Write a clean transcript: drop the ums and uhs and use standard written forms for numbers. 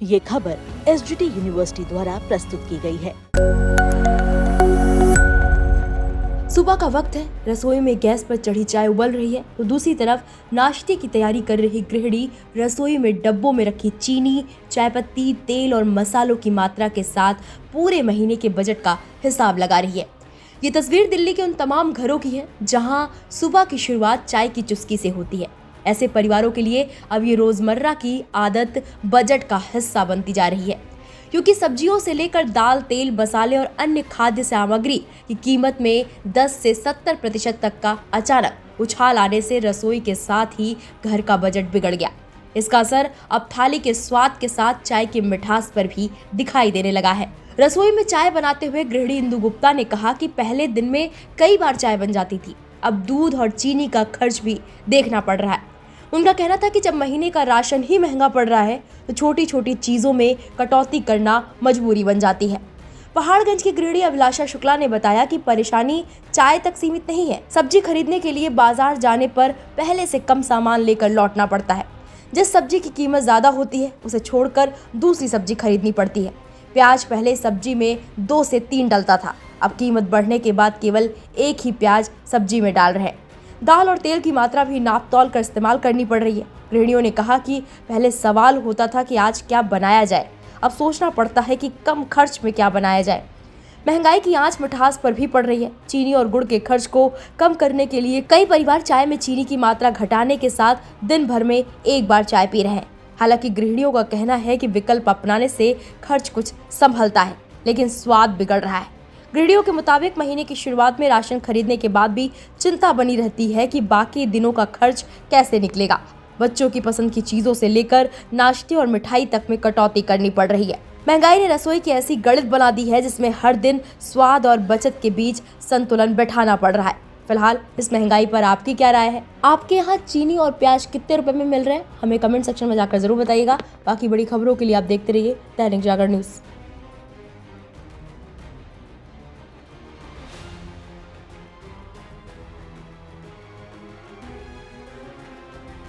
ये खबर SGT university द्वारा प्रस्तुत की गई है। सुबह का वक्त है, रसोई में गैस पर चढ़ी चाय उबल रही है तो दूसरी तरफ नाश्ते की तैयारी कर रही गृहिणी रसोई में डब्बों में रखी चीनी, चाय पत्ती, तेल और मसालों की मात्रा के साथ पूरे महीने के बजट का हिसाब लगा रही है। ये तस्वीर दिल्ली के उन तमाम घरों की है जहां सुबह की शुरुआत चाय की चुस्की से होती है। ऐसे परिवारों के लिए अब ये रोजमर्रा की आदत बजट का हिस्सा बनती जा रही है, क्योंकि सब्जियों से लेकर दाल, तेल, मसाले और अन्य खाद्य सामग्री की कीमत में 10 से 70% तक का अचानक उछाल आने से रसोई के साथ ही घर का बजट बिगड़ गया। इसका असर अब थाली के स्वाद के साथ चाय की मिठास पर भी दिखाई देने लगा है। रसोई में चाय बनाते हुए गृहिणी इंदु गुप्ता ने कहा कि पहले दिन में कई बार चाय बन जाती थी, अब दूध और चीनी का खर्च भी देखना पड़ रहा है। उनका कहना था कि जब महीने का राशन ही महंगा पड़ रहा है तो छोटी छोटी चीजों में कटौती करना मजबूरी बन जाती है। पहाड़गंज की गृहिणी अभिलाषा शुक्ला ने बताया कि परेशानी चाय तक सीमित नहीं है। सब्जी खरीदने के लिए बाजार जाने पर पहले से कम सामान लेकर लौटना पड़ता है। जिस सब्जी की कीमत ज्यादा होती है उसे छोड़कर दूसरी सब्जी खरीदनी पड़ती है। प्याज पहले सब्जी में 2 से 3 डलता था, अब कीमत बढ़ने के बाद केवल 1 ही प्याज सब्जी में डाल रहे हैं। दाल और तेल की मात्रा भी नाप तौल कर इस्तेमाल करनी पड़ रही है। गृहिणियों ने कहा कि पहले सवाल होता था कि आज क्या बनाया जाए, अब सोचना पड़ता है कि कम खर्च में क्या बनाया जाए। महंगाई की आंच मिठास पर भी पड़ रही है। चीनी और गुड़ के खर्च को कम करने के लिए कई परिवार चाय में चीनी की मात्रा घटाने के साथ दिन भर में 1 बार चाय पी रहे हैं। हालांकि गृहिणियों का कहना है कि विकल्प अपनाने से खर्च कुछ संभलता है, लेकिन स्वाद बिगड़ रहा है। गृहिणियों के मुताबिक महीने की शुरुआत में राशन खरीदने के बाद भी चिंता बनी रहती है कि बाकी दिनों का खर्च कैसे निकलेगा। बच्चों की पसंद की चीजों से लेकर नाश्ते और मिठाई तक में कटौती करनी पड़ रही है। महंगाई ने रसोई की ऐसी गणित बना दी है जिसमें हर दिन स्वाद और बचत के बीच संतुलन बैठाना पड़ रहा है। फिलहाल इस महंगाई पर आपकी क्या राय है? आपके यहाँ चीनी और प्याज कितने रुपए में मिल रहे हैं? हमें कमेंट सेक्शन में जाकर जरूर बताइएगा। बाकी बड़ी खबरों के लिए आप देखते रहिए दैनिक जागरण न्यूज।